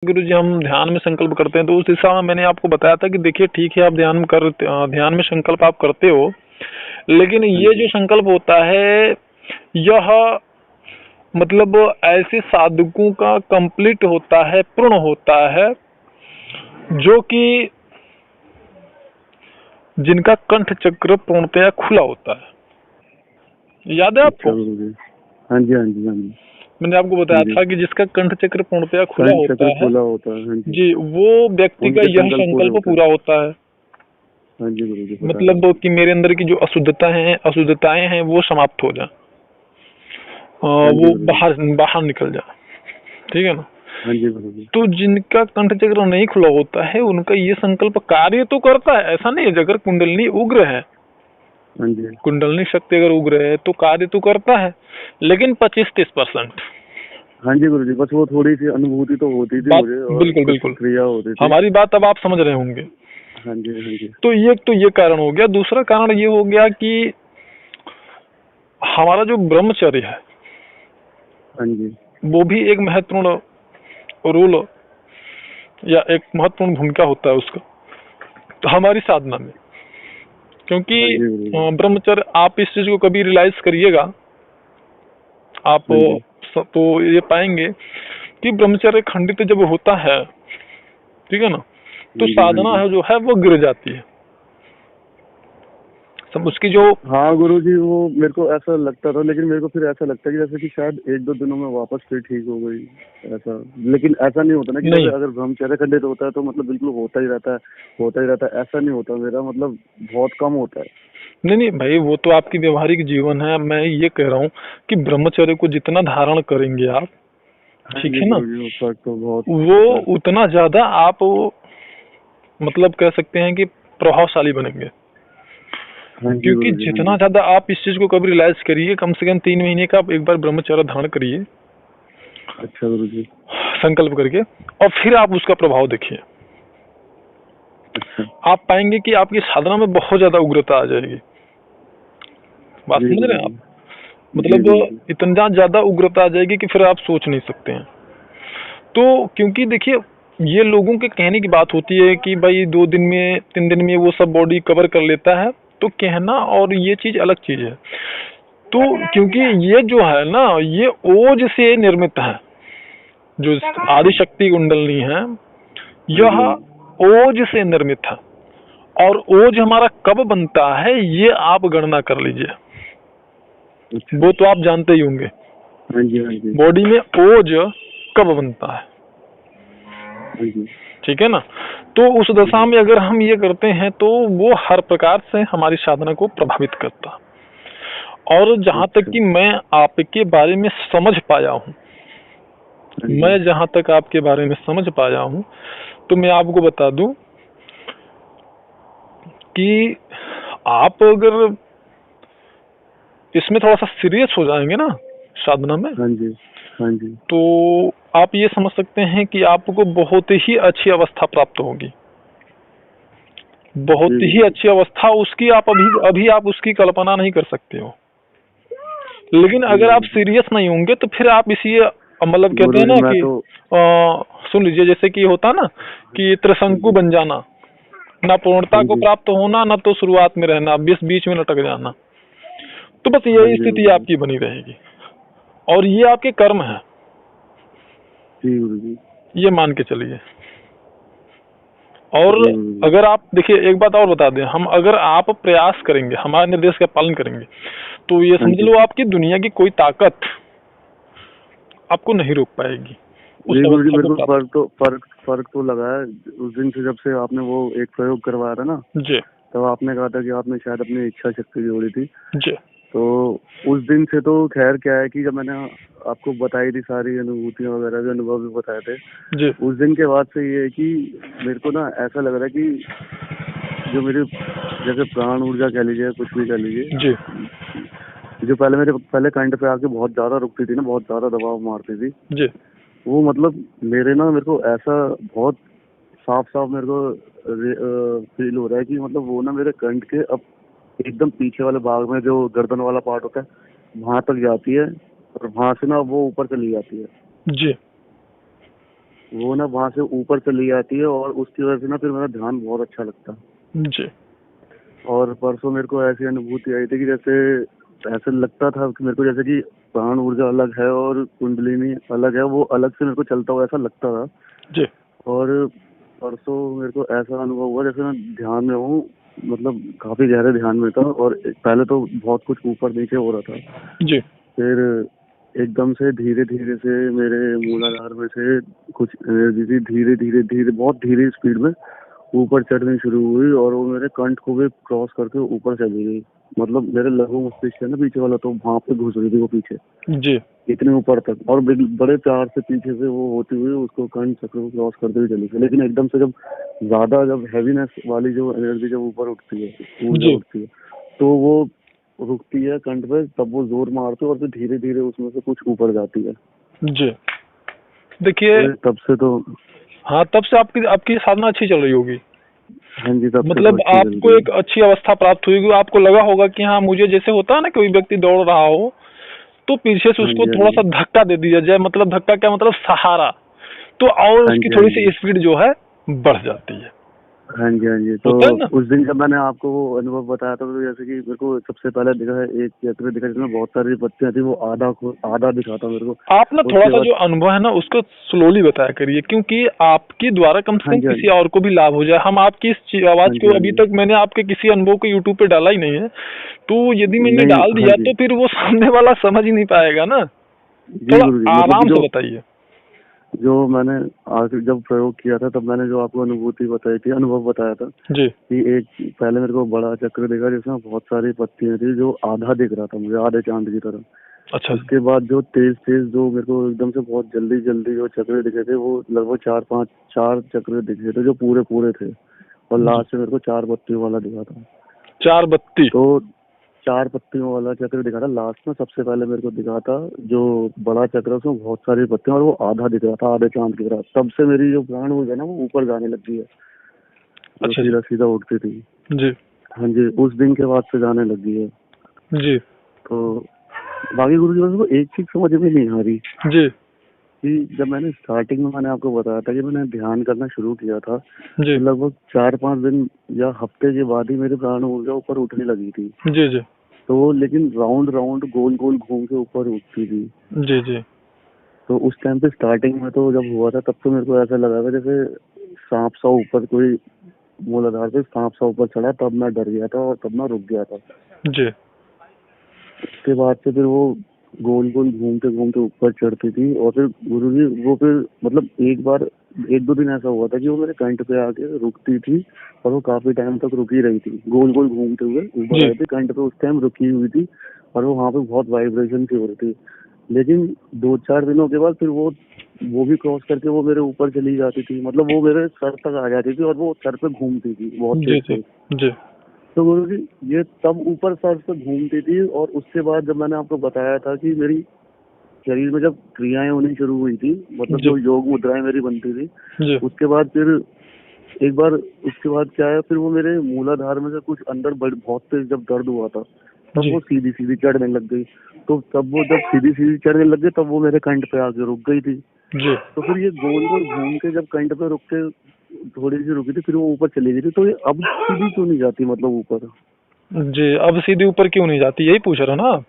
गुरु जी हम ध्यान में संकल्प करते हैं तो उस दिशा में मैंने आपको बताया था कि देखिए ठीक है आप ध्यान में संकल्प आप करते हो, लेकिन ये जो संकल्प होता है यह मतलब ऐसे साधकों का कंप्लीट होता है, पूर्ण होता है, जो कि जिनका कंठ चक्र पूर्णतया खुला होता है। याद है आपको? हाँ जी हाँ जी हाँ जी। मैंने आपको बताया था कि जिसका कंठ चक्र पूर्णतया खुला होता है हाँ जी, वो व्यक्ति का यह संकल्प पूरा होता है। हाँ जी गुरु जी। मतलब कि मेरे अंदर की जो अशुद्धताएं हैं वो समाप्त हो जाए, वो बाहर निकल जाए, ठीक है ना। हाँ जी गुरु जी। तो जिनका कंठ चक्र नहीं खुला होता है उनका ये संकल्प कार्य तो करता है, ऐसा नहीं है। अगर कुंडलनी उग्र है, कुंडलनी शक्ति अगर उग्र है तो कार्य तो करता है, लेकिन 25-30%। हाँ जी गुरु जी, बस वो थोड़ी सी अनुभूति तो होती थी मुझे, और बिल्कुल बिल्कुल क्रिया होती थी। हमारी बात अब आप समझ रहे होंगे। हाँ जी हाँ जी। तो ये कारण हो गया। दूसरा कारण ये हो गया कि हमारा जो ब्रह्मचर्य है, हाँ जी, वो भी एक महत्वपूर्ण रोल या एक महत्वपूर्ण भूमिका होता है उसका तो हमारी साधना में। क्योंकि ब्रह्मचर्य, आप इस चीज को कभी रियलाइज करिएगा, आप तो ये पाएंगे कि ब्रह्मचर्य खंडित जब होता है, ठीक है ना, तो साधना है जो है वो गिर जाती है सब उसकी जो। हाँ गुरु जी, वो मेरे को ऐसा लगता था, लेकिन मेरे को फिर ऐसा लगता है कि जैसे कि शायद 1-2 दिनों में वापस फिर ठीक हो गई ऐसा। लेकिन ऐसा नहीं होता ना कि अगर ब्रह्मचर्य खंडित होता है तो मतलब बिल्कुल होता ही रहता है, ऐसा नहीं होता। मेरा मतलब बहुत कम होता है। नहीं भाई, वो तो आपकी व्यवहारिक जीवन है। मैं ये कह रहा हूँ कि ब्रह्मचर्य को जितना धारण करेंगे आप, ठीक है ना, वो उतना ज्यादा आप मतलब कह सकते हैं कि प्रभावशाली बनेंगे। क्योंकि जितना ज्यादा आप इस चीज को कभी रियलाइज करिए, कम से कम 3 महीने का आप एक बार ब्रह्मचर्य धारण करिए। अच्छा गुरु जी। संकल्प करके, और फिर आप उसका प्रभाव देखिए। अच्छा। आप पाएंगे कि आपकी साधना में बहुत ज्यादा उग्रता आ जाएगी। बात समझ रहे हैं आप? मतलब इतना ज्यादा उग्रता आ जाएगी कि फिर आप सोच नहीं सकते हैं। तो क्योंकि देखिए, ये लोगों के कहने की बात होती है कि भाई 2 दिन में 3 दिन में वो सब बॉडी कवर कर लेता है, तो कहना और ये चीज अलग चीज है। तो क्योंकि ये जो है ना, ये ओज से निर्मित है। जो आदिशक्ति कुंडलनी है, यह ओज से निर्मित है। और ओज हमारा कब बनता है ये आप गणना कर लीजिए। वो तो आप जानते ही होंगे। बॉडी में ओज कब बनता है, ठीक है ना। तो उस दशा में अगर हम ये करते हैं तो वो हर प्रकार से हमारी साधना को प्रभावित करता। और जहां तक कि मैं आपके बारे में समझ पाया हूँ, मैं जहां तक आपके बारे में समझ पाया हूँ, तो मैं आपको बता दूं कि आप अगर इसमें थोड़ा सा सीरियस हो जाएंगे ना साधना में, तो आप ये समझ सकते हैं कि आपको बहुत ही अच्छी अवस्था प्राप्त होगी। बहुत ही अच्छी अवस्था, उसकी आप अभी आप उसकी कल्पना नहीं कर सकते हो। लेकिन अगर आप सीरियस नहीं होंगे तो फिर आप इसी मतलब कहते हैं ना कि सुन लीजिए, जैसे कि होता ना कि त्रिशंकु बन जाना, ना पूर्णता को प्राप्त होना, ना तो शुरुआत में रहना, बीच में लटक जाना। तो बस यही स्थिति आपकी बनी रहेगी, और ये आपके कर्म है, ये मान के चलिए। और अगर आप देखिए, एक बात और बता दें, हम अगर आप प्रयास करेंगे, हमारे निर्देश का पालन करेंगे, तो ये समझ लो आपकी दुनिया की कोई ताकत आपको नहीं रोक पाएगी। फर्क तो लगा है उस दिन से, जब से आपने वो एक प्रयोग करवाया था ना जी, तब आपने कहा था कि आपने शायद अपनी इच्छा शक्ति जोड़ी थी जी। तो उस दिन से तो खैर क्या है कि जब मैंने आपको बताई थी सारी अनुभूतियां वगैरह, भी अनुभव भी बताए थे जी, उस दिन के बाद से ये है कि मेरे को ना ऐसा लग रहा है कि जो मेरे जैसे प्राण ऊर्जा कह लीजिए, कुछ भी कह लीजिए जी, जो पहले कंठ पे आके बहुत ज्यादा रुकती थी ना, बहुत ज्यादा दबाव मारती थी जी, वो मतलब मेरे को ऐसा बहुत साफ मेरे को फील हो रहा है कि मतलब वो ना मेरे कंठ के अब एकदम पीछे वाले भाग में जो गर्दन वाला पार्ट होता है वहां तक जाती है, और वहां से ना वो ऊपर चली जाती है। जी। वो ना वहाँ से ऊपर चली जाती है और उसकी वजह से ना फिर मेरा ध्यान बहुत अच्छा लगता है। जी। और परसों मेरे को ऐसी अनुभूति आई थी कि जैसे ऐसे लगता था कि मेरे को जैसे कि प्राण ऊर्जा अलग है और कुंडलिनी अलग है, वो अलग से मेरे को चलता हुआ ऐसा लगता था। जी। और परसों मेरे को ऐसा अनुभव हुआ जैसे मैं ध्यान में हूँ, मतलब काफी गहरे ध्यान में था, और पहले तो बहुत कुछ ऊपर नीचे हो रहा था। जी। फिर एकदम से धीरे धीरे से मेरे मूलाधार में से कुछ एनर्जी थी धीरे धीरे धीरे बहुत धीरे स्पीड में ऊपर चढ़नी शुरू हुई, और वो मेरे कंठ को भी क्रॉस करके ऊपर चली गई। मतलब मेरे लघु मस्तिष्क है ना पीछे वाला, तो वहां पे घुस रही थी वो पीछे जी। इतने ऊपर तक, और बड़े प्यार से पीछे से वो होती हुई उसको कंठ चक्र को क्रॉस करते हुए चली गई। लेकिन एकदम से जब ज्यादा जब हैवीनेस वाली जो एनर्जी जब ऊपर उठती है, ऊर्जा जी। उठती है, तो वो रुकती है कंठ पे, तब वो जोर मारती है और फिर धीरे धीरे उसमें से कुछ ऊपर जाती है। जी। देखिए, तो तब से तो हाँ, तब से आपकी आपकी साधना अच्छी चल रही होगी। हाँ जी, तब से तो मतलब अच्छी चल आपको रही एक है। अच्छी अवस्था प्राप्त हुई होगी, आपको लगा होगा कि हाँ, मुझे जैसे होता है ना, कोई व्यक्ति दौड़ रहा हो तो पीछे से हाँ उसको जी, हाँ थोड़ा सा जी, धक्का दे दिया जाए, मतलब धक्का क्या मतलब सहारा, तो और हाँ उसकी जी, हाँ थोड़ी सी जी, स्पीड जो है बढ़ जाती है। हाँ जी, हाँ जी। तो होता है ना? उस दिन जब मैंने आपको वो अनुभव बताया था, तो जैसे कि मेरे को सबसे पहले दिखा है एक चक्र दिखा जिसमें बहुत सारी पत्तियां थी, वो आधा दिखा था मेरे को। आप ना थोड़ा उसके सा बाद जो अनुभव है ना उसको स्लोली बताया करिए, क्योंकि आपके द्वारा कम से हाँ कम जी, हाँ किसी जी, और को भी लाभ हो जाए। हम आपकी इस आवाज हाँ जी, को हाँ अभी जी, तक मैंने आपके किसी अनुभव को यूट्यूब पे डाला ही नहीं है, तो यदि मैंने नहीं, डाल हाँ दिया जी, तो फिर वो सामने वाला समझ ही नहीं पाएगा ना। जी थोड़ा गुरु जी, मतलब कि आराम से जो बताइए। जो मैंने आखिर जब प्रयोग किया था, तब मैंने जो आपको अनुभूति बताई थी, अनुभव बताया था जी। कि एक पहले मेरे को बड़ा चक्र दिखा जिसमें बहुत सारी पत्तियां थी, जो आधा दिख रहा था मुझे, आधे चांद की तरह। अच्छा जी। उसके बाद जो तेज तेज जो मेरे को एकदम से बहुत जल्दी जल्दी जो चक्र दिखे थे, वो लगभग चार चक्र दिखे थे जो पूरे पूरे थे, और जी। लास्ट में मेरे को 4 पत्तियों वाला दिखा था। 4 बत्ती। तो 4 पत्तियों वाला चक्र दिखा था लास्ट में, सबसे पहले मेरे को दिखा था जो बड़ा चक्र, उसमें बहुत सारी पत्तियां, और वो आधा दिख रहा था, आधे चांद की तरह। तब से मेरी जो प्राण ऊर्जा है ना, वो ऊपर जाने लगी है, जो अच्छा जी। सीधा सीधा उठती थी। जी। हाँ जी, उस दिन के बाद से जाने लगी है। जी। तो बाकी गुरु जी, को एक चीज समझ में नहीं आ रही जी। कि जब मैंने स्टार्टिंग में मैंने आपको बताया था कि मैंने ध्यान करना शुरू किया था, जी। तो लगभग 4-5 दिन या हफ्ते के बाद ही मेरी प्राण ऊर्जा ऊपर उठने लगी थी। जी। जी। तो वो लेकिन राउंड राउंड गोल गोल घूम के ऊपर उठती थी। जी। जी। तो उस टाइम पे स्टार्टिंग में तो जब हुआ था, तब तो मेरे को ऐसा लगा था जैसे सांप सा ऊपर, कोई मूलाधार पे सांप सा ऊपर चढ़ा, तब मैं डर गया था और तब मैं रुक गया था। जी। उसके बाद से फिर वो गोल गोल घूमते घूमते ऊपर चढ़ती थी, और फिर गुरुजी वो फिर मतलब एक दो दिन ऐसा हुआ था कि वो मेरे कंठ पे आके रुकती थी, और वो काफी टाइम तक रुकी रही थी, गोल गोल घूमते हुए ऊपर जी। आए थे, कंठ पे उस टाइम रुकी हुई थी, और वो वहाँ पे बहुत वाइब्रेशन सी हो रही थी। लेकिन 2-4 दिनों के बाद फिर वो भी क्रॉस करके वो मेरे ऊपर चली जाती थी, मतलब वो मेरे सर तक आ जाती थी, और वो सर पे घूमती थी बहुत जी। तेज जी। तेज। जी। तो गुरु जी, ये तब ऊपर सर पे घूमती थी, और उसके बाद जब मैंने आपको बताया था कि मेरी शरीर में जब क्रियाएं होनी शुरू हुई थी, मतलब जी। जो योग मुद्राएं मेरी बनती थी, जी। उसके बाद फिर एक बार उसके बाद क्या है, फिर वो मेरे मूलाधार में से कुछ अंदर बहुत तेज जब दर्द हुआ था, तब जी। वो सीधी सीधी चढ़ने लग गई। तो तब वो जब सीधी सीधी चढ़ने लग गई, तब वो मेरे कंठ पे आके रुक गई थी। जी। तो फिर ये गोल गोल घूम के जब कंठ पे रुक के थोड़ी सी रुकी थी, फिर वो ऊपर चली गई थी। तो ये अब सीधी क्यों नहीं जाती, मतलब ऊपर? जी, अब सीधी ऊपर क्यों नहीं जाती, यही पूछ रहे हो ना?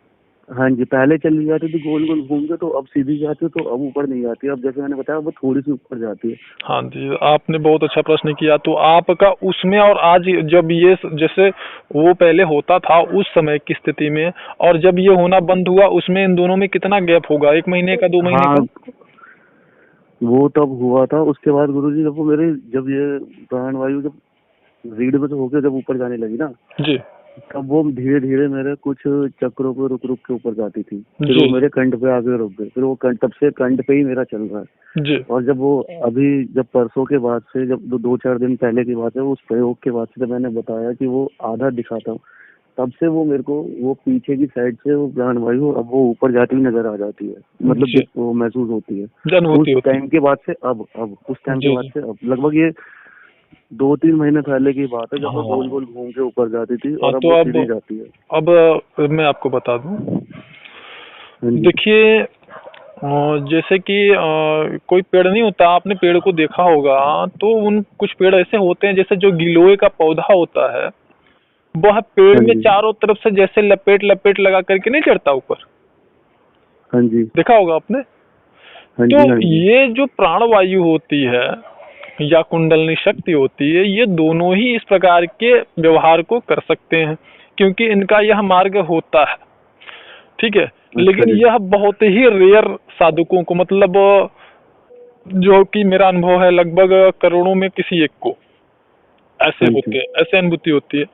हाँ जी, पहले चली जाती थी गोल गोल घूम के, तो अब सीधी जाती है, तो अब ऊपर नहीं जाती। अब जैसे मैंने बताया, वो थोड़ी सी ऊपर जाती है। हाँ जी, आपने बहुत अच्छा प्रश्न किया। तो आपका उसमें और आज जब ये जैसे वो पहले होता था उस समय की स्थिति में, और जब ये होना बंद हुआ, उसमें इन दोनों में कितना गैप होगा? 1 महीने का, 2 महीने हाँ, का? वो तब हुआ था। उसके बाद गुरुजी जब ये प्राण वायु जब रीढ़ में से होके जब ऊपर जाने लगी ना, जी। तब वो धीरे धीरे मेरे कुछ चक्रों पे रुक रुक के ऊपर जाती थी। फिर वो जी। मेरे कंठ पे आके रुक गई, फिर वो तब से कंठ पे ही मेरा चल रहा है। जी। और जब वो अभी जब परसों के बाद से, जब 2-4 दिन पहले की बात है, उस प्रयोग के बाद से जब मैंने बताया कि वो आधा दिखाता हूँ, तब से वो मेरे को वो पीछे की साइड से वो प्राण वायु अब वो ऊपर जाती हुई नजर आ जाती है, मतलब जी। वो महसूस होती है। अनुभूति उस होती। टाइम के बाद से अब उस टाइम के जी। बाद जी। से अब लगभग ये 2-3 महीने पहले की बात है, जब वो गोल हाँ। गोल घूम के ऊपर जाती थी, हाँ, और अब तो वो सीधी जाती है। अब मैं आपको बता दूं। हाँ जी, देखिए, जैसे कि कोई पेड़ नहीं होता, आपने पेड़ को देखा होगा, तो उन कुछ पेड़ ऐसे होते हैं जैसे जो गिलोय का पौधा होता है, वह पेड़ हाँ में जी। चारों तरफ से जैसे लपेट लपेट लगा करके नहीं चढ़ता ऊपर, हाँ जी। देखा होगा आपने। हाँ तो जी। हाँ जी। ये जो प्राणवायु होती है या कुंडलनी शक्ति होती है, ये दोनों ही इस प्रकार के व्यवहार को कर सकते हैं, क्योंकि इनका यह मार्ग होता है, ठीक है। अच्छा लेकिन जी। यह बहुत ही रेयर साधकों को, मतलब जो कि मेरा अनुभव है लगभग करोड़ों में किसी एक को ऐसे हाँ होते जी। हैं, ऐसे अनुभूति होती है।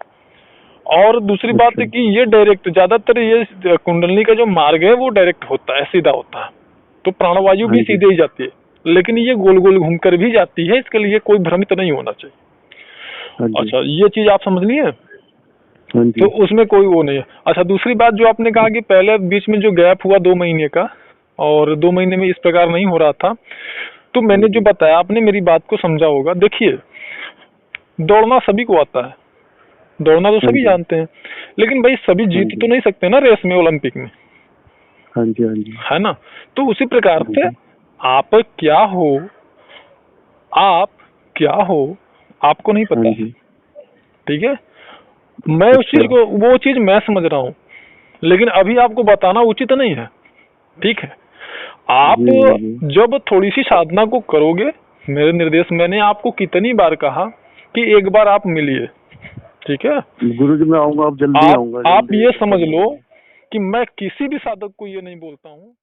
और दूसरी बात अच्छा। है कि ये डायरेक्ट, ज्यादातर ये कुंडलनी का जो मार्ग है वो डायरेक्ट होता है, सीधा होता है, तो प्राणवायु हाँ भी जी। सीधे ही जाती है, लेकिन ये गोल गोल घूमकर भी जाती है, इसके लिए कोई भ्रमित नहीं होना चाहिए। हाँ जी। अच्छा, ये चीज आप समझ लिए, हाँ तो जी। उसमें कोई वो नहीं है। अच्छा, दूसरी बात जो आपने कहा कि पहले बीच में जो गैप हुआ 2 महीने का, और 2 महीने में इस प्रकार नहीं हो रहा था, तो हाँ मैंने जो जी। बताया, आपने मेरी बात को समझा होगा। देखिए, दौड़ना सभी को आता है, दौड़ना तो हाँ सभी जी। जानते हैं, लेकिन भाई सभी हाँ जीत जी। तो नहीं सकते ना रेस में, ओलंपिक में, हाँ जी। हाँ जी। है ना। तो उसी प्रकार हाँ से जी। आप क्या हो, आप क्या हो, आपको नहीं हाँ पता है, जी। ठीक है। मैं उस अच्छा। चीज को, वो चीज मैं समझ रहा हूँ, लेकिन अभी आपको बताना उचित नहीं है, ठीक है। आप जी जी जी। जब थोड़ी सी साधना को करोगे, मेरे निर्देश, मैंने आपको कितनी बार कहा कि एक बार आप मिलिए, ठीक है। गुरु जी मैं आऊंगा, अब जल्दी आऊंगा, आप जल्दी ये समझ करना लो है। कि मैं किसी भी साधक को ये नहीं बोलता हूँ